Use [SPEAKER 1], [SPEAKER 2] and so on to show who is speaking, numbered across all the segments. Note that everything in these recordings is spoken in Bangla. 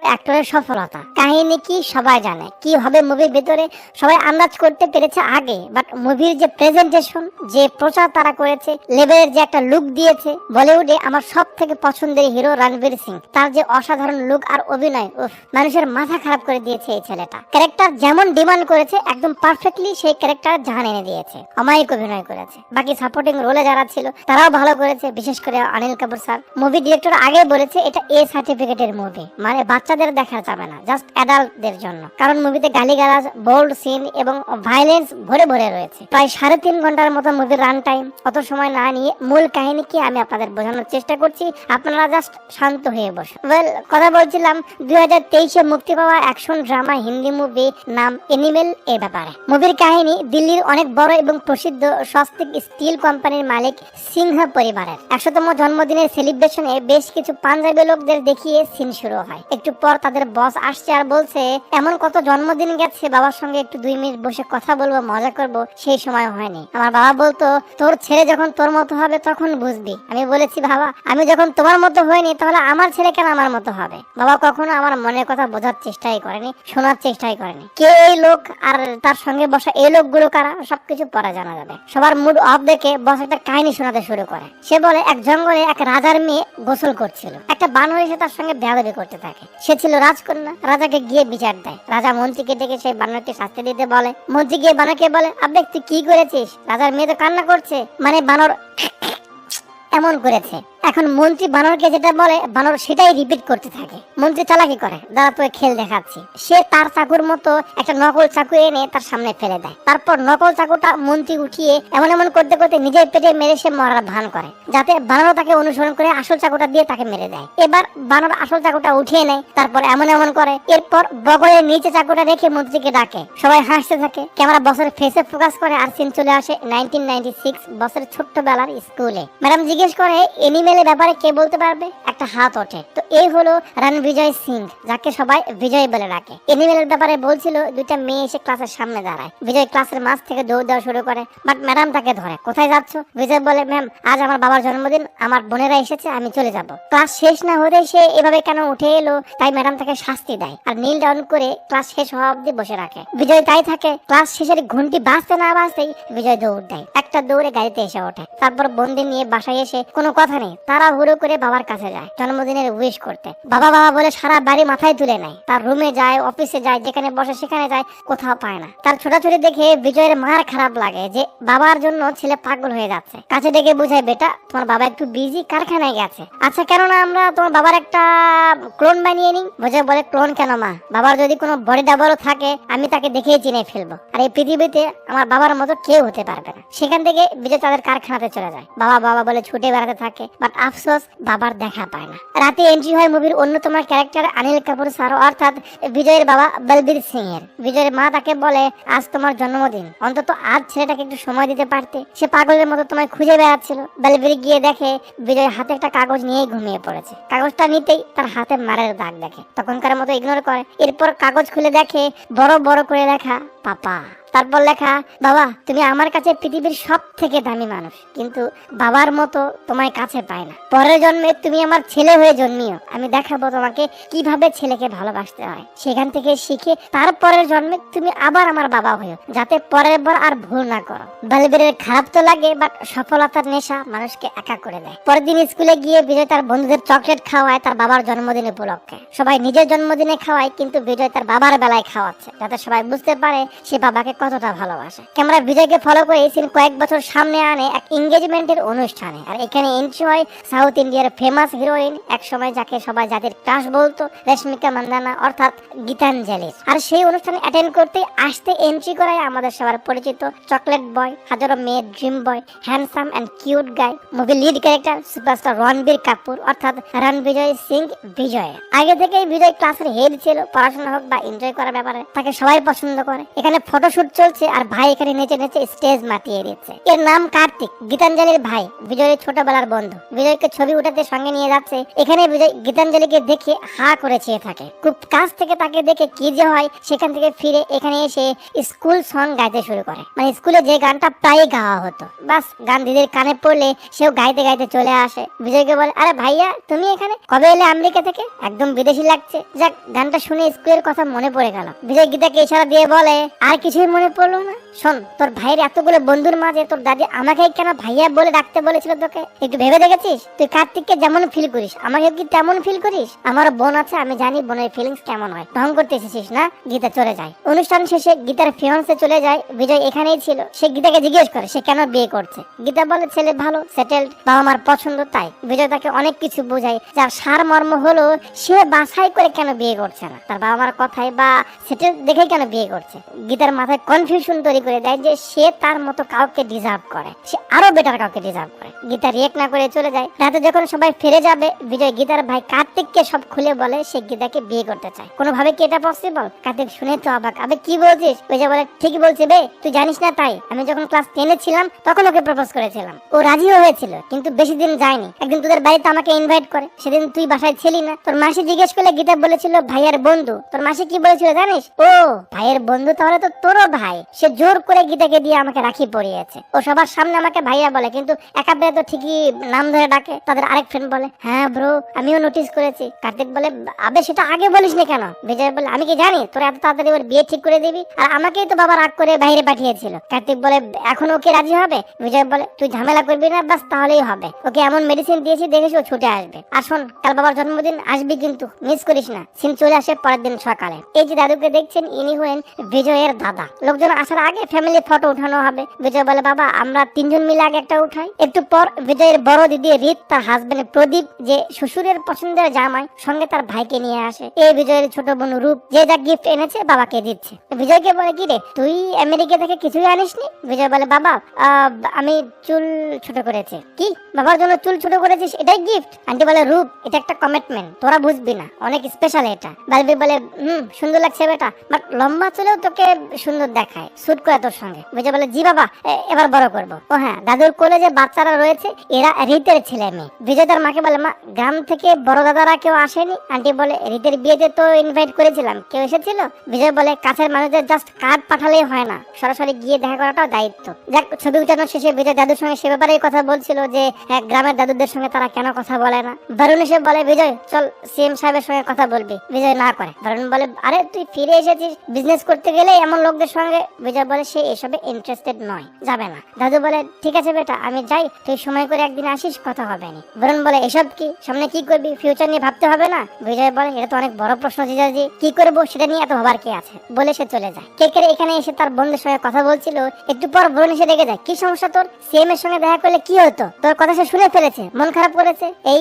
[SPEAKER 1] অ্যাক্টরের সফলতা। কাহিনী কি সবাই জানে, কি হবে মুভির ভিতরে সবাই আন্দাজ করতে পেরেছে আগে, বাট মুভির যে প্রেজেন্টেশন, যে প্রচার তারা করেছে, লেভেলের যে একটা লুক দিয়েছে, বলিউডে আমার সব থেকে পছন্দের হিরো রণবীর সিং, তার যে অসাধারণ লুক আর অভিনয়, মানুষের মাথা খারাপ করে দিয়েছে এই ছেলেটা। ক্যারেক্টার যেমন ডিমান্ড করেছে একদম পারফেক্টলি সেই ক্যারেক্টার জাহান এনে দিয়েছে, অমায়িক অভিনয় করেছে। বাকি সাপোর্টিং রোলে যারা ছিল তারাও ভালো করেছে, বিশেষ করে Anil Kapoor sir. Movie director আগে বলেছে এটা এ সার্টিফিকেটের মুভি, মানে বাচ্চাদের দেখা যাবে না, জাস্ট অ্যাডাল্টদের জন্য, কারণ মুভিতে গালিগালাজ, বোল্ড সিন এবং ভায়োলেন্স ভরে ভরে রয়েছে। প্রায় 3.5 ঘন্টার মতো মুভির রান টাইম। অত সময় না নিয়ে মূল কাহিনী কি আমি আপনাদের বোঝানোর চেষ্টা করছি, আপনারা জাস্ট শান্ত হয়ে বসুন। কথা বলছিলাম 2023-এ মুক্তি পাওয়া অ্যাকশন ড্রামা হিন্দি মুভি নাম এনিমেল এর ব্যাপারে। মুভির কাহিনী দিল্লির অনেক বড় এবং প্রসিদ্ধ স্বস্তিক স্টিল কোম্পানির মালিক সিংহ পরিবারের 100তম জন্মদিনের সেলিব্রেশনে বেশ কিছু পাঞ্জাবি লোকদের দেখিয়ে সিন শুরু হয়। একটু পর তাদের বস আসছে আর বলছে, এমন কত জন্মদিন গেছে, বাবার সঙ্গে একটু 2 মিনিট বসে কথা বলবো, মজা করব, সেই সময় হয়নি। আমার বাবা বলতো, তোর ছেলে যখন তোর মতো হবে তখন বুঝবি। আমি বলেছি, বাবা আমি যখন তোমার মতো হয়নি তাহলে আমার ছেলে কেন আমার মতো হবে? বাবা কখনো আমার মনের কথা বোঝার চেষ্টাই করেনি, শোনার চেষ্টাই করেনি। কে এই লোক আর তার সঙ্গে বসা এই লোকগুলো কারা, সবকিছু পরে জানা যাবে। সবার মুড অফ দেখে বস একটা কাহিনী শোনাতে শুরু করে। সে বলে, এক জঙ্গলে এক রাজার মেয়ে গোসল করছিল, একটা বানর এসে তার সঙ্গে বেয়াদবি করতে থাকে। সে ছিল রাজকন্যা, রাজাকে গিয়ে বিচার দেয়। রাজা মন্ত্রীকে ডেকে সেই বানরকে শাস্তি দিতে বলে। মন্ত্রী গিয়ে বানরকে বলে, আবে তুই কি করেছিস? রাজার মেয়ে তো কান্না করছে, মানে বানর এমন করেছে। এখন মন্ত্রী বানরকে যেটা বলে বানর সেটাই রিপিট করতে থাকে। মন্ত্রী চালাকি করে, দাদা তোকে খেল দেখাচ্ছি। সে তার চাকুর মতো একটা নকল চাকু এনে তার সামনে ফেলে দেয়। তারপর নকল চাকুটা মন্ত্রী উঠিয়ে এমন এমন করতে করতে নিজের পেটে মেরে সে মরার ভান করে, যাতে বানর তাকে অনুসরণ করে আসল চাকুটা দিয়ে তাকে মেরে দেয়। এবার বানর আসল চাকুটা উঠিয়ে নেয়, তারপর এমন এমন করে। এরপর বগলের নিচে চাকুটা রেখে মন্ত্রীকে ডাকে। সবাই হাসতে থাকে। ক্যামেরা বসের ফেসে ফোকাস করে আর সিন চলে আসে 1996 বসের ছোট্টবেলার স্কুলে। ম্যাডাম জিজ্ঞেস করে, এনিমেলের ব্যাপারে কে বলতে পারবে? একটা হাত ওঠে। তো এই হলো রণবিজয় সিং, যাকে সবাই বিজয় বলে ডাকে। এনিমেলের ব্যাপারে বলছিল, 2টা মেয়ে এসে ক্লাসের সামনে দাঁড়ায়। বিজয় ক্লাসের মাঝ থেকে দৌড় দেওয়া শুরু করে, বাট ম্যাডাম তাকে ধরে। কোথায় যাচ্ছ? বিজয় বলে, ম্যাম আজ আমার বাবার জন্মদিন, আমার বোনেরা এসেছে, আমি চলে যাব। ক্লাস শেষ না হতে সে এভাবে কেন উঠে এলো, তাই ম্যাডাম তাকে শাস্তি দেয় আর নীল ডাউন করে ক্লাস শেষ হওয়া অব্দি বসে রাখে। বিজয় তাই থাকে। ক্লাস শেষের ঘন্টি বাজতে না বাজতেই বিজয় দৌড় দেয়। একটা দৌড়ে গাড়িতে এসে ওঠে। তারপর বন্দি নিয়ে বাসায় এসে কোনো কথা নেই, তারা হুড়ো করে বাবার কাছে যায় জন্মদিনের উইশ করতে। বাবা বাবা বলে সারা বাড়ি মাথায় তুলে নেয়। তার রুমে যায়, অফিসে যায়, যেখানে বসে সেখানে যায়, কোথাও পায় না। তার ছোটাছুটি দেখে বিজয়ের মার খারাপ লাগে যে বাবার জন্য ছেলে পাগল হয়ে যাচ্ছে। কাছে ডেকে বুঝায়, বেটা তোমার বাবা একটু বিজি, কারখানায় গেছে। আচ্ছা কেননা আমরা তোমার বাবার একটা ক্লোন বানিয়ে নিই। বিজয় বলে, ক্লোন কেন মা? বাবার যদি কোনো বডি ডাবলও থাকে আমি তাকে দেখেই চিনে ফেলবো, আর এই পৃথিবীতে আমার বাবার মতো কেউ হতে পারবে না। সেখান থেকে বিজয় তাদের কারখানাতে চলে যায়। বাবা বাবা বলে ছুটে বেড়াতে থাকে, বাট আফসোস বাবার দেখা পায় না। রাতে এন্ট্রি হয় মুভির অন্যতম ক্যারেক্টার অনিল কাপুর স্যার, অর্থাৎ বিজয়ের বাবা বলবীর সিং এর। বিজয়ের মা তাকে বলে, আজ তোমার জন্মদিন, অন্তত আজ ছেলেটাকে একটু সময় দিতে পারতে, সে পাগলের মতো তোমায় খুঁজে বেড়াচ্ছিল। বলবীর গিয়ে দেখে বিজয় হাতে একটা কাগজ নিয়ে ঘুমিয়ে পড়েছে। কাগজটা নিতেই তার হাতে মারের দাগ দেখে, তখনকার মতো ইগনোর করে। এরপর কাগজ খুলে দেখে বড় বড় করে লেখা পাপা। তারপর লেখা, বাবা তুমি আমার কাছে পৃথিবীর সব থেকে দামি মানুষ, কিন্তু বাবার মতো তোমায় কাছে পায় না। পরের জন্মে তুমি আমার ছেলে হয়ে জন্মিও, আমি দেখাবো তোমাকে কিভাবে ছেলেকে ভালোবাসতে হয়। সেখান থেকে শিখে তারপরের জন্মে তুমি আবার আমার বাবা হয়েও, যাতে পরের বার আর ভুল না করো। বলবীরের খারাপ তো লাগে, বাট সফলতার নেশা মানুষকে একা করে দেয়। পরের দিন স্কুলে গিয়ে বিজয় তার বন্ধুদের চকলেট খাওয়ায় তার বাবার জন্মদিন উপলক্ষে। সবাই নিজের জন্মদিনে খাওয়ায়, কিন্তু বিজয় তার বাবার বেলায় খাওয়াচ্ছে, যাতে সবাই বুঝতে পারে সে বাবাকে কতটা ভালোবাসে। ক্যামেরা বিজয়কে ফলো করে সিন কয়েক বছর সামনে আনে এক এনগেজমেন্টের অনুষ্ঠানে। আর এখানে এন্ট্রি হয় সাউথ ইন্ডিয়ার ফেমাস হিরোইন, এক সময় যাকে সবাই জাতির ক্রাশ বলতো, রেশমিকা মান্দানা অর্থাৎ গীতাঞ্জলি। আর সেই অনুষ্ঠানে অ্যাটেন্ড করতে আসতে এন্ট্রি করায় আমাদের সবার পরিচিত চকলেট বয়, হাজারো মেয়ের dream boy, handsome and cute guy, movie lead character superstar Ranbir Kapoor অর্থাৎ রণবিজয় সিং বিজয়। আগে থেকেই বিজয় ক্লাসের হেড ছিল, পড়াশোনা হোক বা এনজয় করার ব্যাপারে তাকে সবাই পছন্দ করে। এখানে ফটোশুট চলছে আর ভাই এখানে নেচে নেচে স্টেজ মাতিয়ে দিচ্ছে। এর নাম কার্তিক, গীতাঞ্জলির ভাই, বিজয়ের ছোটবেলার বন্ধু। বিজয়কে ছবি উঠাতে সঙ্গে নিয়ে যাচ্ছে। এখানে বিজয় গীতাঞ্জলিকে দেখে হা করে চেয়ে থাকে। খুব কাছ থেকে তাকে দেখে কি যে হয়, সেখান থেকে ফিরে এখানে এসে স্কুল সং গাইতে শুরু করে। মানে স্কুলে যে গানটা প্রায় গাওয়া হতো, বাস গান দিদির কানে পড়লে সেও গাইতে গাইতে চলে আসে। বিজয়কে বলে, আরে ভাইয়া তুমি এখানে কবে এলে আমেরিকা থেকে? একদম বিদেশি লাগছে। যাক, গানটা শুনে স্কুলের কথা মনে পড়ে গেল। বিজয় গীতাকে ইশারা দিয়ে বলে, আর কিছুই মনে পড়লো না? শোন, তোর ভাইয়ের এতগুলো বন্ধুর মাঝে তোর দাদি আমাকে কেন ভাইয়া বলে ডাকতে বলেছিল তোকে? একটু ভেবে দেখেছিস? তুই কার্তিককে যেমন ফিল করিস আমাকে কি তেমন ফিল করিস? আমার বোন আছে, আমি জানি বোনের ফিলিংস কেমন হয়। ঢং করতে এসেছিস না? গীতা চলে যায়। অনুষ্ঠান শেষে গীতার ফিয়ান্সে চলে যায়। বিজয় এখানেই ছিল। সে গীতাকে জিজ্ঞেস করে সে কেন বিয়ে করছে। গীতা বলে ছেলে ভালো, সেটেলড, বাবা মার পছন্দ, তাই। বিজয় তাকে অনেক কিছু বোঝায়, যার সার মর্ম হলো সে বাছাই করে কেন বিয়ে করছে না, তার বাবা মার কথায় বা সেটেল দেখে কেন বিয়ে করছে। গীতার মাথায় কনফিউশন তৈরি করে দেয় যে সে তার মতো কাউকে ডিজার্ভ করে, সে আরো বেটার কাউকে ডিজার্ভ করে। গীতা রিয়েক্ট না করে চলে যায়। রাতে যখন সবাই ফিরে যাবে, বিজয় গীতার ভাই কার্তিককে সব খুলে বলে সে গীতাকে বিয়ে করতে চায়। কোনোভাবে কি এটা পসিবল? কার্তিক শুনে তো অবাক। আবে কি বলছিস? বিজয় বলে, ঠিকই বলছি বে, তুই জানিস না তাই আমি যখন ক্লাস 10 ছিলাম তখন ওকে প্রপোজ করেছিলাম। ও রাজিও হয়েছিল, কিন্তু বেশি দিন যায়নি। একদিন তোদের বাড়িতে আমাকে ইনভাইট করে, সেদিন তুই বাসায় ছিলি না। তোর মাসি জিজ্ঞেস করলে গীতা বলেছিল ভাইয়ের বন্ধু। তোর মাসি কি বলেছিল জানিস? ও ভাইয়ের বন্ধু, তাহলে তো তোরও ভাই। সে জোর করে গীতাকে দিয়ে আমাকে রাখি পরিয়েছে। ও সবার সামনে আমাকে ভাইয়া বলে, কিন্তু একা পেয়ে তো ঠিকই নাম ধরে ডাকে। তাদের আরেক ফ্রেন্ড বলে, হ্যাঁ ব্রো আমিও নোটিস করেছি। কার্তিক বলে, আবে সেটা আগে বলিস নি কেন? বিজয় বলে, আমি কি জানি তোরা এত তাড়াতাড়ি ওর বিয়ে ঠিক করে দিবি? আর আমাকেই তো বাবা রাগ করে বাইরে পাঠিয়েছিল। কার্তিক বলে, এখন ওকে রাজি হবে? বিজয় বলে, তুই ঝামেলা করবি না, বাস তাহলেই হবে। ওকে এমন মেডিসিন দিয়েছি দেখেছি ও ছুটে আসবে। আর শোন, কাল বাবার জন্মদিন আসবি কিন্তু মিস করিস না। সিন চলে আসে পরের দিন সকালে। এই যে দাদুকে দেখছেন ইনি হলেন বিজয়ের দাদা। লোকজন আসার আগে ফ্যামিলি ফটো উঠানো হবে। বিজয় বলে, বাবা আমরা 3 জন মিলে আগে একটা উঠাই। একটু পর বিজয়ের বড় দিদি রীত তার হাজবেন্ড প্রদীপ, যে শ্বশুরের পছন্দের জামাই, সঙ্গে তার ভাইকে নিয়ে আসে। এই বিজয়ের ছোট বোন রূপ, যে যা গিফট এনেছে বাবাকে দিচ্ছে। বিজয়কে বলে, কি রে তুই আমেরিকা থেকে কিছুই আনিসনি? বিজয় বলে, বাবা আমি চুল ছোট করেছি। কি বাবার জন্য চুল ছোট করেছিস, এটাই গিফট? আন্টি বলে, রূপ এটা একটা কমিটমেন্ট, তোরা বুঝবি না, অনেক স্পেশাল এটা। বালবি বলে, সুন্দর লাগছে বেটা, বাট লম্বা চুলেও তোকে সুন্দর দেখায়, স্যুট করে তোর সঙ্গে। বিজয় বলে, জি বাবা এবার বড় করবো। ও হ্যাঁ, দাদুর কোলে যে বাচ্চারা রয়েছে এরা রীতের ছেলে মেয়ে। বিজয় তার মাকে বলে, মা গ্রাম থেকে বড় দাদারা কেউ আসেনি? আন্টি বলে, রীতের বিয়েতে তো ইনভাইট করেছিলাম, কেউ এসেছিল? বিজয় বলে, কাছের মানুষদের জাস্ট কার্ড পাঠালেই হয় না, সরাসরি গিয়ে দেখা করাটাও দায়িত্ব। যাক, ছবি উঠানোর শেষে বিজয় দাদুর সঙ্গে সে ব্যাপারেই কথা বলছিল যে হ্যাঁ গ্রামের দাদুদের সঙ্গে তারা কেন কথা বলে না। বরুণ এসে বলে, বিজয় চল সিএম সাহেবের সঙ্গে কথা বলবি। বিজয় না করে। বরুণ বলে, আরে তুই ফিরে এসেছিস, বিজনেস করতে গেলে এমন লোকদের সঙ্গে। বিজয় বলে, সে এসবে ইন্টারেস্টেড নয়, যাবে না। দাদু বলে, ঠিক আছে বেটা আমি যাই, তুই সময় করে একদিন আসিস, কথা হবে না। বরুণ বলে, এসব কি, সামনে কি করবি, ফিউচার নিয়ে ভাবতে হবে না? বিজয় বলে, এটা তো অনেক বড় প্রশ্ন জিজাজি, কি করবো সেটা নিয়ে এত ভাবার কি আছে? বলে সে চলে যায়। কেকের এখানে এসে তার বন্ধুর সঙ্গে কথা বলছিল। একটু পর বরুণ এসে রেগে যায়, কি সমস্যা তোর? সিএম এর সঙ্গে দেখা করলে কি হতো? তোর কথা সে শুনে ফেলেছে, মন খারাপ করেছে। এই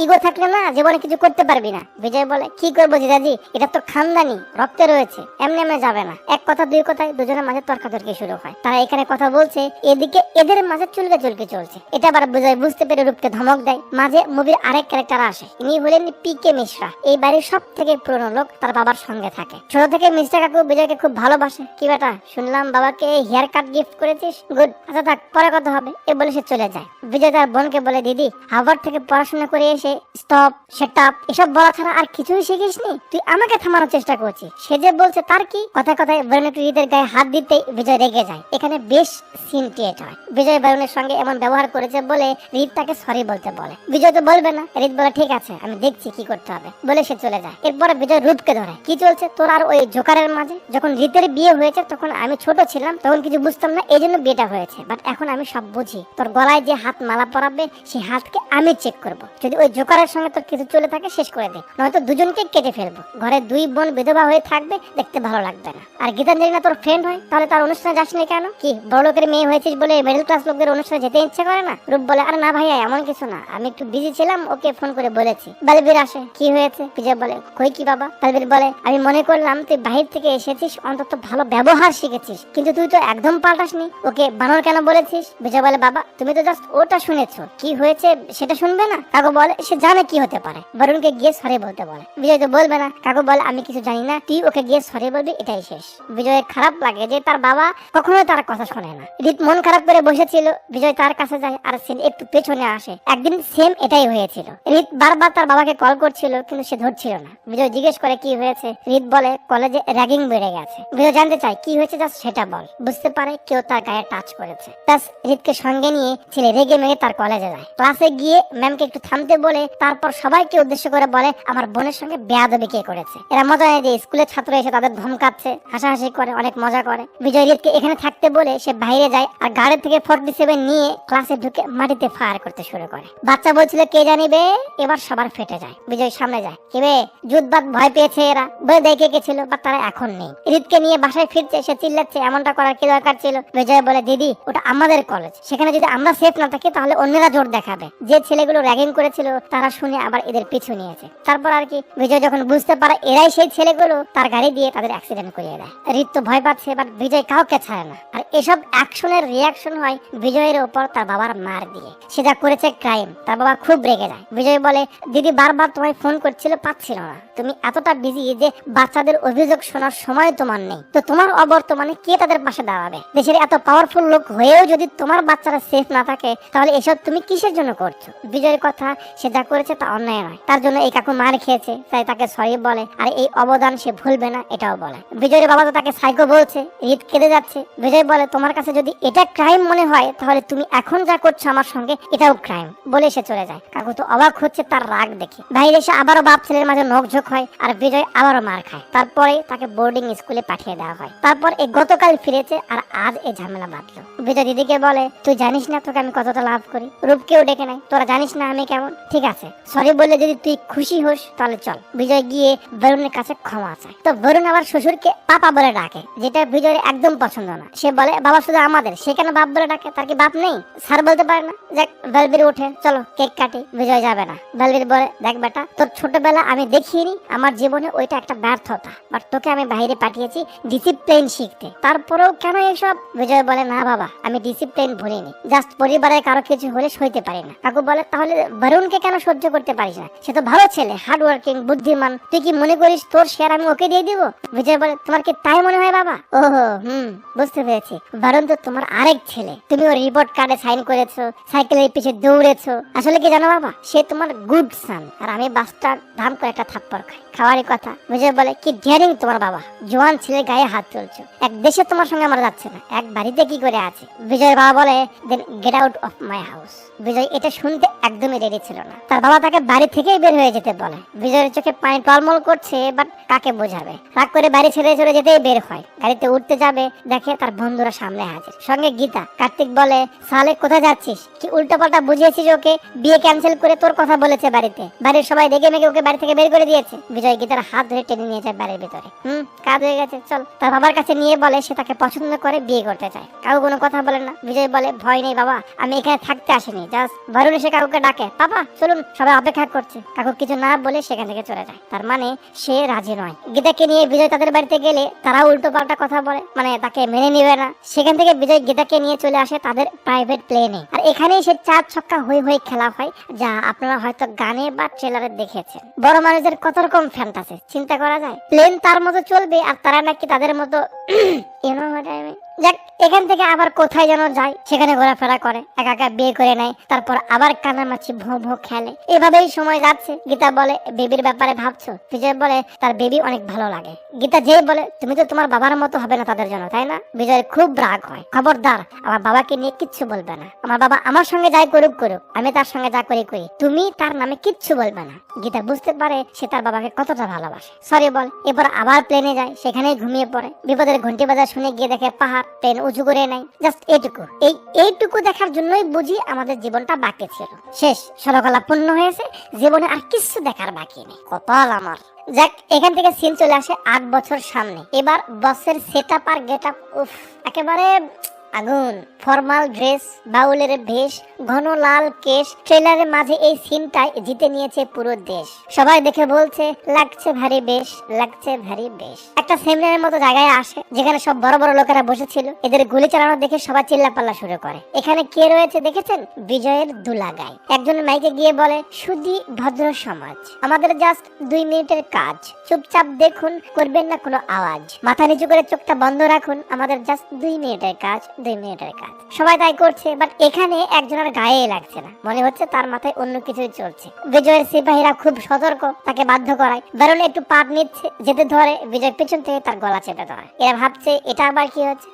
[SPEAKER 1] ইগো থাকলে না জীবনে কিছু করতে পারবি না। বিজয় বলে, কি করবো জিজাজি, এটা তো খানদানি রক্তে রয়েছে, এমনি এমনি যাবে না। এক কথা দুই কথায় দুজনের মাঝে তর্কাতর্কি শুরু হয়। তারা এখানে কথা বলছে, এদিকে এদের মাঝে চুলকে চলছে। এটা আবার বিজয় বুঝতে পেরে রূপকে ধমক দেয়। মাঝে মুভির আরেক ক্যারেক্টার আসে, ইনি হলেন পিকে মিশ্রা। এই বাড়ির সব থেকে পুরনো লোক, তার বাবার সঙ্গে থাকে। ছোট থেকে মিশ্রা কাকু বিজয়কে খুব ভালোবাসে। কি বেটা শুনলাম বাবাকে হেয়ার কাট গিফট করেছিস, গুড, আচ্ছা থাক পরে কথা হবে, এ বলে সে চলে যায়। বিজয় তার বোনকে বলে, দিদি হার্ভার্ড থেকে পড়াশোনা করে এসে স্টপ সেট আপ এসব বলা ছাড়া আর কিছুই শিখিসনি? তুই আমাকে থামানোর চেষ্টা করছিস। সে যে বলছে তার কি? কথায় কথায় বরুণ একটু হৃদের গায়ে হাত দিতেই বিজয় রেগে যায়। এখানে বেশ সিন ক্রিয়েট হয়। বিজয় বরুণের সঙ্গে এমন ব্যবহার করেছে বলে হৃদ তাকে সরি বলতে বলে। বিজয় তো বলবে না। হৃদ বলে, ঠিক আছে আমি দেখছি কি করতে হবে, বলে সে চলে যায়। এরপরে বিজয় রূপকে ধরে, কি চলছে তোর আর ওই জোকারের মাঝে? যখন হৃদের বিয়ে হয়েছে তখন আমি ছোট ছিলাম, তখন কিছু বুঝতাম না, এই জন্য বিয়েটা হয়েছে, বাট এখন আমি সব বুঝি। তোর গলায় যে হাত মালা পরাবে সেই হাতকে আমি চেক করব, যদি ওই জোকারের সঙ্গে তোর কিছু চলে থাকে শেষ করে দে, নয়তো দুজনকে কেটে ফেলবো। ঘরে 2 বোন বিধবা হয়ে থাকবে, দেখতে ভালো লাগবে না। আর গীতাঞ্জলি না তোর ফ্রেন্ড হয়, তাহলে তার অনুষ্ঠানে যাসনি কেন? কি বড় লোকের মেয়ে হয়েছিস বলে মিডল ক্লাস লোকদের অনুষ্ঠানে যেতে ইচ্ছে করে না? রূপ বলে, আরে না ভাইয়া এমন কিছু না, আমি একটু বিজি ছিলাম, ওকে ফোন করে বলেছি। বালবীর আসে, কি হয়েছে? বিজয় বলে, কই কি বাবা? বালবীর বলে, আমি মনে করলাম তুই বাহির থেকে এসেছিস, অন্তত ভালো ব্যবহার শিখেছিস, কিন্তু তুই তো একদম পাল্টাসনি, ওকে বানর কেন বলেছিস? বিজয় বলে, বাবা তুমি তো জাস্ট ওটা শুনেছো, কি হয়েছে সেটা শুনবে না? কাকু বলে, সে জানে কি হতে পারে, বরুণকে গিয়ে সরি বলতে বলে। বিজয় তো বলবে না। কাকু বলে, আমি কিছু জানি না, তুই ওকে গিয়ে সরি বলবি, এটাই শেষ। বিজয়ের খারাপ খারাপ লাগে যে তার বাবা কখনোই তার কথা শোনে না। রিত মন খারাপ করে বসেছিল, বিজয় তার কাছে যায় আর সিন একটু পেছনে আসে। একদিন সেম এটাই হয়েছিল। রিত বারবার তার বাবাকে কল করছিল কিন্তু সে ধরছিল না। বিজয় জিজ্ঞেস করে কি হয়েছে। রিত বলে কলেজে র্যাগিং বেড়ে গেছে। বিজয় জানতে চায় কি হয়েছে, জাস্ট সেটা বল। বুঝতে পারে কেউ তার গায়ে টাচ করেছে। ব্যাস রিতকে সঙ্গে নিয়ে ছেলে রেগে মেগে তার কলেজে যায়। ক্লাসে গিয়ে ম্যামকে একটু থামতে বলে তারপর সবাইকে উদ্দেশ্য করে বলে আমার বোনের সঙ্গে বেয়াদবি কে করেছে। এরা মজা নেয় যে স্কুলের ছাত্র এসে তাদের ধমকাচ্ছে, হাসাহাসি করে, অনেক মজা করে। বিজয় রিতকে এখানে থাকতে বলে সে বাইরে যায় আর গাড়ি থেকে 47 নিয়ে ক্লাসে ঢুকে মাটিতে ফায়ার করতে শুরু করে। বাচ্চা বলছিল কে জানিবে, এবার সবার ফেটে যায়। বিজয় সামনে যায়, কেবে যুদ্ধবাদ ভয় পেয়েছে এরা বলে দেখে গেছিল, বাট তারা এখন নেই। রিতকে নিয়ে বাসায় ফিরছে, সে চিল্লাচ্ছে এমনটা করার কি দরকার ছিল। বিজয় বলে দিদি ওটা আমাদের কলেজ, সেখানে যদি আমরা সেফ না থাকি তাহলে অন্যরা জোর দেখাবে। যে ছেলেগুলো র্যাগিং করেছিল তারা শুনে আবার এদের পিছু নিয়েছে। তারপর আর কি বিজয় যখন বুঝতে পারে এরাই সেই ছেলেগুলো, তার গাড়ি দিয়ে তাদের অ্যাক্সিডেন্ট করিয়ে দেয়। রিত তো ভয় পাচ্ছে, বাট বিজয় কাউকে ছাড়ে না। আর এসব অ্যাকশনের রিয়াকশন হয় বিজয়ের উপর তার বাবার মার দিয়ে। সে যা করেছে ক্রাইম। তার বাবা খুব রেগে যায়। বিজয় বলে দিদি বারবার তোমায় ফোন করছিল, পাচ্ছিল না। তুমি এতটা বিজি যে বাচ্চাদের অভিযোগ শোনার সময় তোমার নেই। তো তোমার অবর্তমানে কে তাদের পাশে দাঁড়াবে? দেশের এত পাওয়ারফুল লোক হয়েও যদি তোমার বাচ্চারা সেফ না থাকে তাহলে এসব তুমি কিসের জন্য করছো? বিজয়ের কথা, সে যা করেছে তা অন্যায় নয়। তার জন্য এই কাকু মার খেয়েছে, তাই তাকে সরি বলে। আর এই অবদান সে ভুলবে না এটাও বলে। বিজয়ের বাবা তো তাকে সাইকো বলছে। রিত কেঁদে যাচ্ছে। বিজয় বলে তোমার কাছে যদি এটা ক্রাইম মনে হয় তাহলে তুমি এখন যা করছো আমার সঙ্গে এটাও ক্রাইম বলে সে চলে যায়। কাকু তো অবাক হচ্ছে তার রাগ দেখে। বাইরে এসে আবারও বাপ ছেলের মাঝে নখঝোঁক হয় আর বিজয় আবারও মার খায়। তারপরে তাকে বোর্ডিং স্কুলে পাঠিয়ে দেওয়া হয়। তারপর এই গতকাল ফিরেছে আর আজ এই ঝামেলা বাঁধলো। বিজয় দিদিকে বলে তুই জানিস না তোকে আমি কতটা লাভ করি, রূপকেও ডেকে নাই, তোরা জানিস না আমি কেমন। ঠিক আছে সরি বললে যদি তুই খুশি হোস তাহলে চল। বিজয় গিয়ে বরুণের কাছে ক্ষমা চায়। তো বরুণ আবার শ্বশুরকে পাপা বলে ডাকে, যেটা বিজয়ের একদম পছন্দ না। সে বলে বাবা শুধু আমাদের, সে কেন বাপ বলে ডাকে? তার কি বাপ নেই? স্যার বলতে পারে না? যাক বেলবির উঠে চলো কেক কাটি। বিজয় যাবে না। বেলবির বলে দেখ বেটা তোর ছোটবেলা আমি দেখিনি, আমার জীবনে ওইটা একটা ব্যর্থতা, বাট তোকে আমি বাইরে পাঠিয়েছি ডিসিপ্লিন শিখতে, তারপরেও কেন এসব? বিজয় বলে না বাবা আমি ডিসিপ্লিন ভুলিনি, জাস্ট পরিবারে কারো কিছু হলে সইতে পারি না। কাকু বলে তাহলে বরুণকে কেন সহ্য করতে পারিস না? সে তো ভালো ছেলে, হার্ড ওয়ার্কিং, বুদ্ধিমান, তুই কি মনে করিস তোর শেয়ার আমি ওকে দিয়ে দিব? বিজয় বলে তোমার কি তাই মনে হয় বাবা? ওহো বুঝতে পেরেছি, বরুণ তো তোমার আরেক ছেলে, তুমি ওর রিপোর্ট কার্ডে সাইন করেছো, সাইকেলের পিছে দৌড়েছো। আসলে কি জানো বাবা, সে তোমার গুড সান আর আমি বাসটা ধাম করে একটা থাপ্পড় খাই। খাওয়ারই কথা। বিজয় বলে কি ডিয়ারিং তোমার বাবা, জোয়ান ছেলের গায়ে হাত তুলছো। এক দেশে তোমার সঙ্গে আমরা যাচ্ছে না, এক বাড়িতে কি করে আছে? বিজয়ের বাবা বলে দেন get out of my house. Bijoy এটা শুনতে একদমই রেডি ছিল না। তার বাবা তাকে বাড়ি থেকেই বের হয়ে যেতে বলে। বিজয়ের চোখে পানি টলমল করছে, বাট কাকে বোঝাবে? রাগ করে বাড়ি ছেড়ে চলে যেতেই বের হয়। গাড়িতে উঠতে যাবে, দেখে তার বন্ধুরা সামনে হাজির, সঙ্গে গীতা। কার্তিক বলে সালে কোথায় যাচ্ছিস? কি উল্টো পাল্টা বুঝিয়েছিস ওকে? বিয়ে ক্যান্সেল করে তোর কথা বলেছে বাড়িতে, বাড়ির সবাই দেখে মেঘে ওকে বাড়ি থেকে বের করে দিয়েছে। বিজয় গীতার হাত ধরে টেনে নিয়ে যায় বাড়ির ভিতরে। কাজ হয়ে গেছে, চল। তার বাবার কাছে নিয়ে বলে সে তাকে পছন্দ করে, বিয়ে করতে চায়। কাকু কোনো কথা বলে না। বিজয় বলে ভয় নেই বাবা, আমি এখানে থাকতে আসিনি, জাস্ট বরুণ এসে কাকুকে ডাকে পাপা চলুন, সবাই অপেক্ষা করছে। কাকু কিছু না বলে সেখান থেকে চলে যায়। তার মানে সে রাজি নয়। গীতাকে নিয়ে বিজয় তাদের বাড়িতে গেলে তারা উল্টো পাল্টা কথা বলে, মানে তাকে মেনে নিবে না। সেখান থেকে বিজয় গীতাকে নিয়ে চলে আসে তাদের প্রাইভেট প্লেনে। আর এখানেই সে 4 ছক্কা হই হই খেলা হয়, যা আপনারা হয়তো গানে বা ট্রেলারে দেখেছেন। বড় মানুষদের কত রকম ফ্যান্টাসি চিন্তা করা যায়। প্লেন তার মতো চলবে আর তারা নাকি তাদের মতো যাক, এখান থেকে আবার কোথায় যেন যায়, সেখানে ঘোরাফেরা করে, একা একা বিয়ে করে নেয়, তারপর আবার কানামাছি ভো ভো খেলে। এভাবেই সময় যাচ্ছে। গীতা বলে বেবির ব্যাপারে ভাবছো? বিজয় বলে তার বেবি অনেক ভালো লাগে। গীতা যেই বলে তুমি তো তোমার বাবার মতো হবে না তাদের জন্য, তাই না? বিজয়ের খুব রাগ হয়। খবরদার আমার বাবাকে নিয়ে কিচ্ছু বলবে না। আমার বাবা আমার সঙ্গে যাই করুক করুক, আমি তার সঙ্গে যা করি করি, তুমি তার নামে কিচ্ছু বলবে না। গীতা বুঝতে পারে সে তার বাবাকে কতটা ভালোবাসে। সরি বল। এরপর আবার প্লেনে যায়, সেখানেই ঘুমিয়ে পড়ে। বিপদের ঘন্টি বাজার শুনে গিয়ে দেখে পাহাড়, প্লেন উঁচু করে নাই। জাস্ট এইটুকু দেখার জন্যই বুঝি আমাদের জীবনটা বাকি ছিল। শেষ, সরকলা পূর্ণ হয়েছে, জীবনে আর কিছু দেখার বাকি নেই। কপাল আমার। যাক, এখান থেকে সিন চলে আসে 8 বছর সামনে। এবার বসের সেটআপ আর গেটআপ একেবারে আগুন, ফর্মাল ড্রেস, বাউলের ভেষ, ঘন লাল কেশ, ট্রেলারের মাঝে এই সিনটাই জিতে নিয়েছে পুরো দেশ। সবাই দেখে বলছে লাগছে ভারী বেশ, লাগছে ভারী বেশ। একটা সেমিনারের মতো জায়গায় আসে যেখানে সব বড় বড় লোকেরা বসেছিল। এদের গুলি চালানো দেখে সবাই চিল্লাপাল্লা শুরু করে। এখানে কে রয়েছে দেখেছেন? বিজয়ের দুলাগাই। একজন মাইকে গিয়ে বলে, শুধু ভদ্র সমাজ, আমাদের জাস্ট 2 মিনিটের কাজ, চুপচাপ দেখুন, করবেন না কোনো আওয়াজ, মাথা নিচু করে চোখটা বন্ধ রাখুন, আমাদের জাস্ট 2 মিনিটের কাজ, 2 মিনিটের কাজ। সবাই তাই করছে, বাট এখানে একজনের গায়ে লাগছে না, মনে হচ্ছে তার মাথায় অন্য কিছুই চলছে। বিজয়ের সিপাহীরা খুব সতর্ক, তাকে বাধ্য করায়। বেরোলে একটু পাট নিচ্ছে, যেতে ধরে বিজয় পিছন থেকে তার গলা চেপে ধরে। এরা ভাবছে এটা আবার কি হচ্ছে।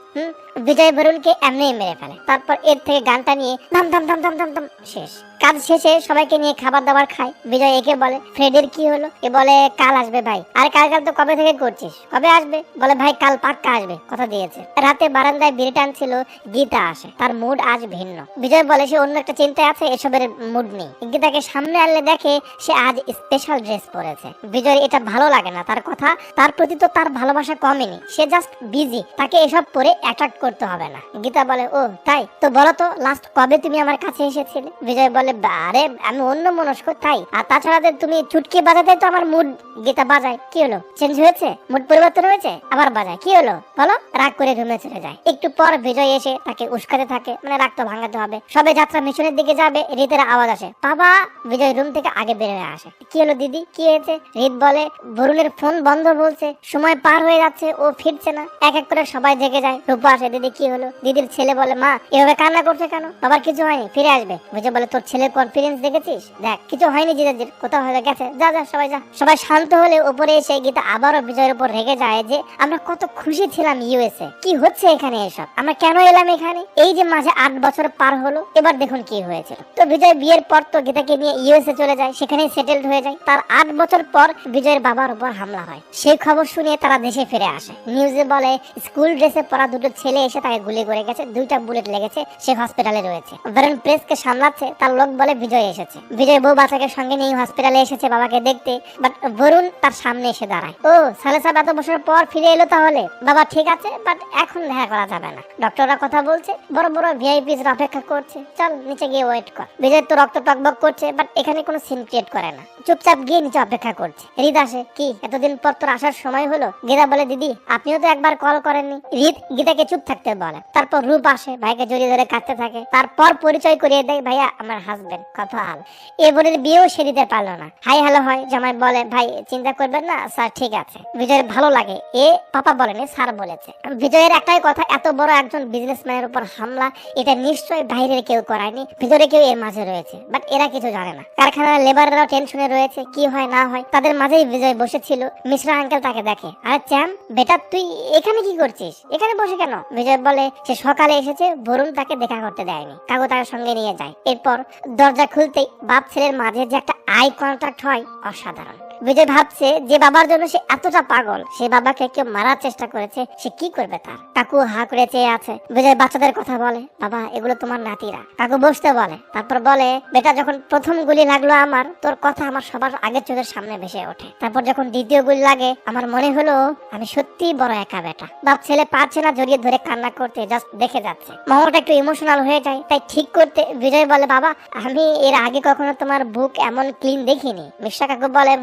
[SPEAKER 1] বিজয় বরুণকে এমনি মেরে ফেলে। তারপর এর থেকে গানটা নিয়ে ধাম ধাম ধাম ধাম ধাম ধাম শেষ। কাজ শেষে সবাইকে নিয়ে খাবার দাবার খায়। বিজয় একে বলে, ফ্রেডের কি হলো? এ বলে, কাল আসবে ভাই। আরে কাল তো কবে থেকে করছিস? কবে আসবে? বলে, ভাই কাল পাক্কা আসবে, কথা দিয়েছে। রাতে বারান্দায় বিড়ি টানছিল, গীতা আসে, তার মুড আজ ভিন্ন। বিজয় বলে সে অন্য একটা চিন্তায় আছে, এসবের মুড নেই। গীতাকে সামনে আনলে দেখে সে আজ স্পেশাল ড্রেস পরেছে। বিজয়ের এটা ভালো লাগে না, তার কথা, তার প্রতি তো তার ভালোবাসা কমেনি, সে জাস্ট বিজি, তাকে এসব পরে অ্যাট্রাক্ট করতে হবে না। গীতা বলে, ও তাই তো, বলো তো লাস্ট কবে তুমি আমার কাছে এসেছিলে? বিজয় বলে, আরে আমি অন্য মনস্ক, তাই, আর তাছাড়া তুমি চুটকি বাজাতে তো আমার মুড। গীতা বাজায়, কি হলো, চেঞ্জ হয়েছে, মুড পরিবর্তন হয়েছে? আবার বাজায়, কি হলো বলো? রাগ করে রুমে চলে যায়। একটু পর বিজয় এসে তাকে উস্কাতে থাকে, মানে রাগ তো ভাঙাতে হবে। সবে যাত্রা মিশনের দিকে যাবে, রীতের আওয়াজ আসে, বাবা। বিজয় রুম থেকে আগে বের হয়ে আসে। কি হলো দিদি, কি হয়েছে? রীত বলে, বরুণের ফোন বন্ধ বলছে, সময় পার হয়ে যাচ্ছে, ও ফিরছে না। এক এক করে সবাই জেগে যায়। রূপা আসে, দিদি কি হলো? দিদির ছেলে বলে, মা এভাবে কান্না করছে কেন? বাবার কিছু হয়নি, ফিরে আসবে। বিজয় বলে, তোর ছেলের কনফিডেন্স দেখেছিস? দেখ কিছু হয়নি জিজাজির, কোথাও হয়ে গেছে, যা যা সবাই যা। সবাই শান্ত হলে উপরে এসে গীতা আবারও বিজয়ের উপর রেগে যায় যে আমরা কত খুশি ছিলাম ইউএসএ, কি হচ্ছে এখানে এসব, আমরা কেন এলাম এখানে? এই যে মাঝে 8 বছর পার হলো, এবার দেখুন কি হয়েছিল। তো বিজয় বিয়ের পর তো গীতাকে নিয়ে ইউএসএ চলে যায়, সেখানেই সেটেলড হয়ে যায়। তার 8 বছর পর বিজয়ের বাবার উপর হামলা হয়। সেই খবর শুনে তারা দেশে ফিরে আসে। নিউজে বলে স্কুল ড্রেসে পরা দুটো ছেলে এসে তাকে গুলি করে গেছে, 2টা বুলেট লেগেছে, সে হসপিটালে রয়েছে। বরুণ প্রেসকে সামলাচ্ছে, তার লোক বলে বিজয় এসেছে। বিজয় বউ বাচ্চাকে সঙ্গে নিয়ে হসপিটালে এসেছে বাবাকে দেখতে, বাট বরুণ তার সামনে এসে দাঁড়ায়। ও সালে সাহেব এত বছর পর ফিরে এলো তাহলে? বাবা ঠিক আছে, বাট এখন দেখা করা যাবে না, ডক্টররা কথা বলছে, বড় বড় ভিআইপিস অপেক্ষা করছে, চল নিচে গিয়ে ওয়েট কর। বিজয় তো রক্ত টকবক করছে, বাট এখানে কোনো সিন ক্রিয়েট করে না, চুপচাপ গিয়ে নিচে অপেক্ষা করছে। হৃদ আসে, কি এতদিন পর তোর আসার সময় হলো? গীতা বলে, দিদি আপনিও তো একবার কল করেননি। হৃদ গীতাকে চুপ থাকতে বলে। তারপর রূপ আসে, ভাইকে জড়িয়ে ধরে কাঁদতে থাকে। তারপর পরিচয় করিয়ে দেয়, ভাইয়া আমার হাজবেন্ড কপাল। এ বোনের বিয়েও সে দিতে পারলো না। হাই হ্যালো হয়, জামাই বলে, ভাই চিন্তা করবেন না স্যার, ঠিক আছে। বিজয়ের ভালো লাগে, এ পাপা বলেনি স্যার বলেছে। বিজয়ের একটাই কথা, এত বড় একজন বিজনেসম্যানের উপর হামলা, এটা নিশ্চয়ই বাইরের কেউ করায়নি, ভিতরে কেউ এর মাঝে রয়েছে, বাট এরা কিছু জানে না। কারখানার লেবাররাও টেনশনে রয়েছে, কি হয় না হয়। তাদের মাঝেই বিজয় বসেছিল। মিশ্রা আঙ্কেল তাকে দেখে, আরে চ্যাম বেটা তুই এখানে কি করছিস, এখানে বসে কেন? বিজয় বলে, সে সকালে এসেছে, বরুণ তাকে দেখা করতে দেয়নি, কাকু তাকে সঙ্গে নিয়ে যায়। এরপর দরজা খুলতেই বাপ ছেলের মাঝে যে একটা আই কন্ট্যাক্ট হয়, অসাধারণ। বিজয় ভাবছে যে বাবার জন্য সে এতটা পাগল, সে বাবাকে কেউ মারার চেষ্টা করেছে, সে কি করবে তার? কাকু হা করে চেয়ে আছে। বিজয় বাচ্চাদের কথা বলে, বাবা এগুলো তোমার নাতিরা। কাকু বসতে বলে, তারপর বলে, বেটা যখন প্রথম গুলি লাগলো আমার, তোর কথা আমার সবার আগে চোখের সামনে ভেসে ওঠে। তারপর যখন দ্বিতীয় গুলি লাগে, আমার মনে হলো আমি সত্যি বড় একা বেটা। বাপ ছেলে পারছে না জড়িয়ে ধরে কান্না করতে, জাস্ট দেখে যাচ্ছে। মামাটা একটু ইমোশনাল হয়ে যায়, তাই ঠিক করতে বিজয় বলে, বাবা আমি এর আগে কখনো তোমার বুক এমন ক্লিন দেখিনি। মিশ্রা কাকু বলে,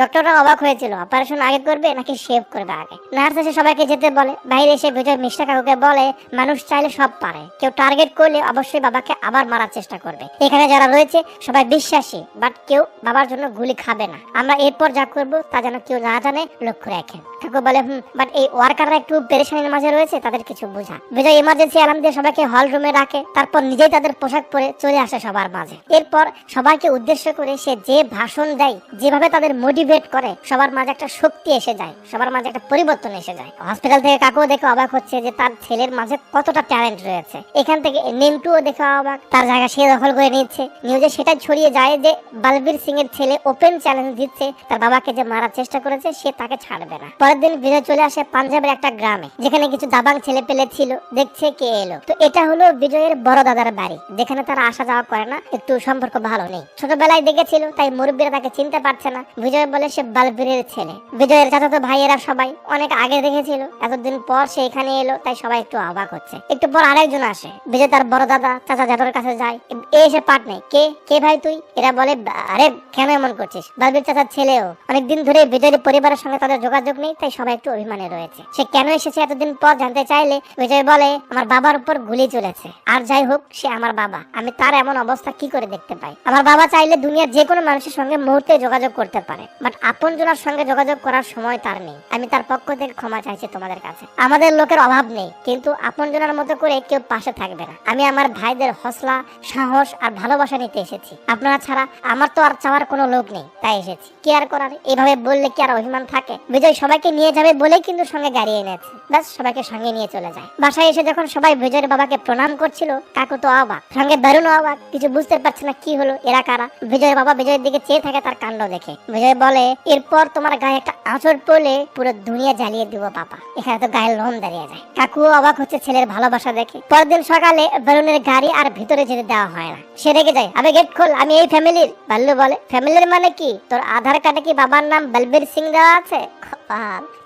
[SPEAKER 1] ডক্টররা অবাক হয়েছিল, অপারেশন আগে করবে নাকি শেভ করবে আগে। নার্স এসে সবাইকে যেতে বলে। বাইরে এসে বিজয় মিশ্রা কাকুকে বলে, মানুষ চাইলে সব পারে, কেউ টার্গেট করলে অবশ্যই বাবাকে আবার মারার চেষ্টা করবে। এখানে যারা রয়েছে সবাই বিশ্বাসী, বাট কেউ বাবার জন্য গুলি খাবে না। আমরা এরপর যা করবো তা যেন কেউ না জানে, লক্ষ্য রাখেন। কাকু বলে, বাট এই ওয়ার্কাররা একটু পেরেশানির মাঝে রয়েছে, তাদের কিছু বোঝা। বিজয় ইমার্জেন্সি অ্যালার্ম দিয়ে সবাইকে হল রুমে রাখে, তারপর নিজেই তাদের পোশাক পরে চলে আসে সবার মাঝে। এরপর সবাইকে উদ্দেশ্য করে সে যে ভাষণ দেয়, যেভাবে তাদের মোটিভেট করে, সবার মাঝে একটা শক্তি এসে যায়, সবার মাঝে একটা পরিবর্তন এসে যায়। হসপিটাল থেকে কাকু দেখে অবাক হচ্ছে যে তার ছেলের মাঝে কতটা ট্যালেন্ট রয়েছে। এখান থেকে নেমটুও দেখে অবাক, তার জায়গা সে দখল করে নিচ্ছে। নিউজে সেটা ছড়িয়ে যায় যে বলবীর সিং এর ছেলে ওপেন চ্যালেঞ্জ দিচ্ছে, তার বাবাকে যে মারার চেষ্টা করেছে সে তাকে ছাড়বে না। পরের দিন বিজয় চলে আসে পাঞ্জাবের একটা গ্রামে, যেখানে কিছু দাবাং ছেলে পেলে ছিল, দেখছে কে এলো। তো এটা হলো বিজয়ের বড় দাদার বাড়ি, যেখানে তারা আসা যাওয়া করে না, একটু সম্পর্ক ভালো নেই। ছোটবেলায় দেখেছিল, তাই মুরব্বীরা তাকে চিনতে পারছে না। বিজয় বিজয় বলে সে বালবীরের ছেলে। বিজয়ের চাচাতো ভাইয়েরা সবাই অনেক আগে দেখেছিল, এতদিন পর সে এখানে এলো, তাই সবাই একটু অবাক হচ্ছে। একটু পর আরেকজন আসে, বিজয় তার বড় দাদা চাচা জ্যাঠার কাছে যায়, এসে পাট নেই, কে কে ভাই তুই? এরা বলে আরে কেন এমন করছিস, বালবীর চাচার ছেলেও। অনেকদিন ধরে বিজয়ের পরিবারের সঙ্গে তাদের যোগাযোগ নেই, তাই সবাই একটু অভিমানে রয়েছে। সে কেন এসেছে এতদিন পর জানতে চাইলে বিজয় বলে আমার বাবার উপর গুলি চলেছে, আর যাই হোক সে আমার বাবা, আমি তার এমন অবস্থা কি করে দেখতে পাই? আমার বাবা চাইলে দুনিয়ার যে কোনো মানুষের সঙ্গে মুহূর্তে যোগাযোগ করতে পারে, বাট আপনজনের সঙ্গে যোগাযোগ করার সময় তার নেই। আমি তার পক্ষ থেকে ক্ষমা চাইছি তোমাদের কাছে। আমাদের লোকের অভাব নেই, কিন্তু আপনজনের মতো করে কেউ পাশে থাকবে না। আমি আমার ভাইদের হৌসলা, সাহস আর ভালোবাসা নিতে এসেছি, আপনারা ছাড়া আমার তো আর চাওয়ার কোনো লোক নেই, তাই এসেছি। কি আর করার, এইভাবে বললে কি আর অভিমান থাকে? বিজয় সবাইকে নিয়ে যাবে বলেই কিন্তু সঙ্গে গাড়ি এনেছে, ব্যাস সবাইকে সঙ্গে নিয়ে চলে যায়। বাসায় এসে যখন সবাই বিজয়ের বাবাকে প্রণাম করছিল, কাকু তো অবাক, সঙ্গে দারুণ অবাক, কিছু বুঝতে পারছে না কি হলো, এরা কারা। বিজয়ের বাবা বিজয়ের দিকে চেয়ে থাকে তার কাণ্ড দেখে। বিজয় বলে এরপর তোমার গায়ে একটা আঁচড় পড়লে পুরো দুনিয়া জ্বালিয়ে দিব বাবা। এখানে তো গায়ের লোম দাঁড়িয়ে যায়। কাকু অবাক হচ্ছে ছেলের ভালোবাসা দেখে। পরের দিন সকালে বরুণের গাড়ি আর ভিতরে যেতে দেওয়া হয় না, সে রেগে যায়, আবে গেট খোল, আমি এই ফ্যামিলির। বাল্লু বলে ফ্যামিলির মানে কি? তোর আধার কার্ডে কি বাবার নাম বলবীর সিং দেওয়া আছে?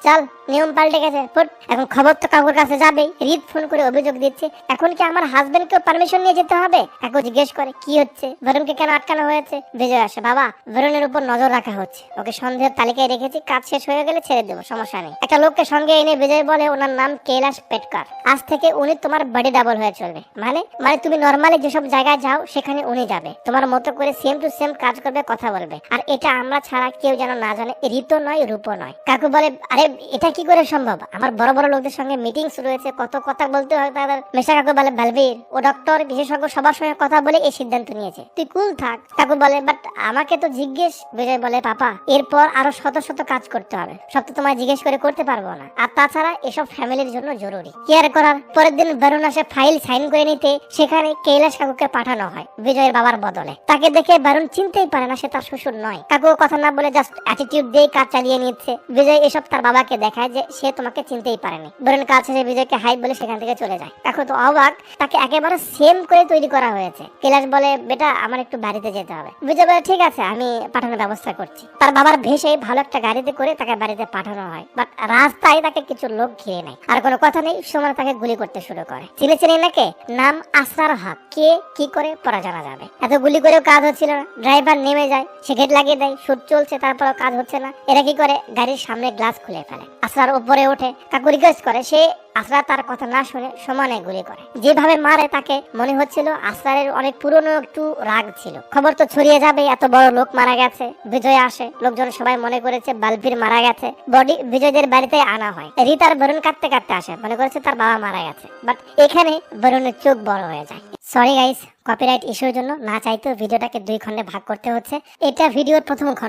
[SPEAKER 1] চল, নিয়ম পাল্টে গেছে, এখন খবর তো কাকুর কাছে যাবেই। রিত ফোন করে অভিযোগ দিচ্ছে, এখন কি আমার হাজবেন্ডকে পারমিশন নিয়ে যেতে হবে? কাকু জিজ্ঞেস করে কি হচ্ছে, বরুণকে কেন আটকানো হয়েছে? বিজয় আসে, বাবা বরুণের উপর নজর রাখা হচ্ছে, ওকে সন্দেহের তালিকায় রেখেছি, কাজ শেষ হয়ে গেলে ছেড়ে দেবো, সমস্যা নেই। একটা লোককে সঙ্গে এনে বিজয় বলে ওনার নাম কৈলাস পেটকার, আজ থেকে উনি তোমার বডি ডাবল হয়ে চলবে। মানে মানে তুমি নর্মালি যেসব জায়গায় যাও সেখানে উনি যাবে, তোমার মতো করে সেম টু সেম কাজ করবে, কথা বলবে, আর এটা আমরা ছাড়া কেউ যেন না জানে। ঋতু নয়, রূপও নয়। কাকু বলে আরে এটা কি করে সম্ভব, আমার বড় বড় লোকদের সঙ্গে মিটিংস রয়েছে, কত কথা বলতে হয় তাদের। মেশা কাকু বলে বালবীর ও ডক্টর বিশেষজ্ঞ সবার সঙ্গে কথা বলে এই সিদ্ধান্ত নিয়েছে, তুই কুল থাক। কাকু বলে বাট আমাকে তো জিজ্ঞেস। বিজয় বলে পাপা এরপর আরো শত শত কাজ করতে হবে, সব তো তোমায় জিজ্ঞেস করে করতে পারবো না, আর তাছাড়া এসব ফ্যামিলির জন্য জরুরি। কি আর করার। পরের দিন বরুণ আসে ফাইল সাইন করে নিতে, সেখানে কৈলাস কাকুকে পাঠানো হয় বিজয়ের বাবার বদলে। তাকে দেখে বরুণ চিনতেই পারে না সে তার শ্বশুর নয়। কাকু কথা না বলে জাস্ট অ্যাটিটিউড দিয়ে কাজ চালিয়ে নিচ্ছে। বিজয় এসব তার বাবাকে দেখায় যে সে তোমাকে চিনতেই পারেনি। বরুণ কাজ শেষে বিজয়কে হাই বলে সেখান থেকে চলে যায়। কাকু তো অবাক, তাকে একেবারে সেম করে তৈরি করা হয়েছে। কৈলাস বলে বেটা আমার একটু বাড়িতে যেতে হবে। বিজয় বলে ঠিক আছে আমি পাঠানোর ব্যবস্থা করছি। তার বাবার ভেসে ভালো একটা গাড়িতে করে তাকে বাড়িতে পাঠানো হয়, বাট রাস্তায় তাকে কিছু লোক ঘিরে নেয়, আর কোনো কথা নেই, সময় তাকে গুলি করতে শুরু করে। চিনে নাকি নাম আসরার হক, কে কি করে পরে জানা যাবে। এত গুলি করেও কাজ হচ্ছিল না, ড্রাইভার নেমে যায়, সে গেট লাগিয়ে দেয়, শুট চলছে, তারপরেও কাজ হচ্ছে না। এরা কি করে গাড়ির সামনে গ্লাস খুলে ফেলে। আসরার উপরে ওঠে, কাকু রিকোয়েস্ট করে, সে আসরার তার কথা না শুনে সমানে গুলি করে। যেভাবে মারে তাকে মনে হচ্ছিল আসরারের অনেক পুরনো একটু রাগ ছিল। খবর তো ছড়িয়ে যাবে, এত বড় লোক মারা গেছে। বিজয় আসে, লোকজন সবাই মনে করেছে বালবীর মারা গেছে। বডি বিজয়দের বাড়িতে আনা হয়। রিত আর বরুণ কাঁদতে কাঁদতে আসে, মনে করেছে তার বাবা মারা গেছে, বাট এখানে বরুণের চোখ বড় হয়ে যায়। সরি গাইস, কপিরাইট ইস্যুর জন্য না চাইতেও ভিডিওটাকে 2 খণ্ডে ভাগ করতে হচ্ছে। এটা ভিডিওর প্রথম খণ্ড।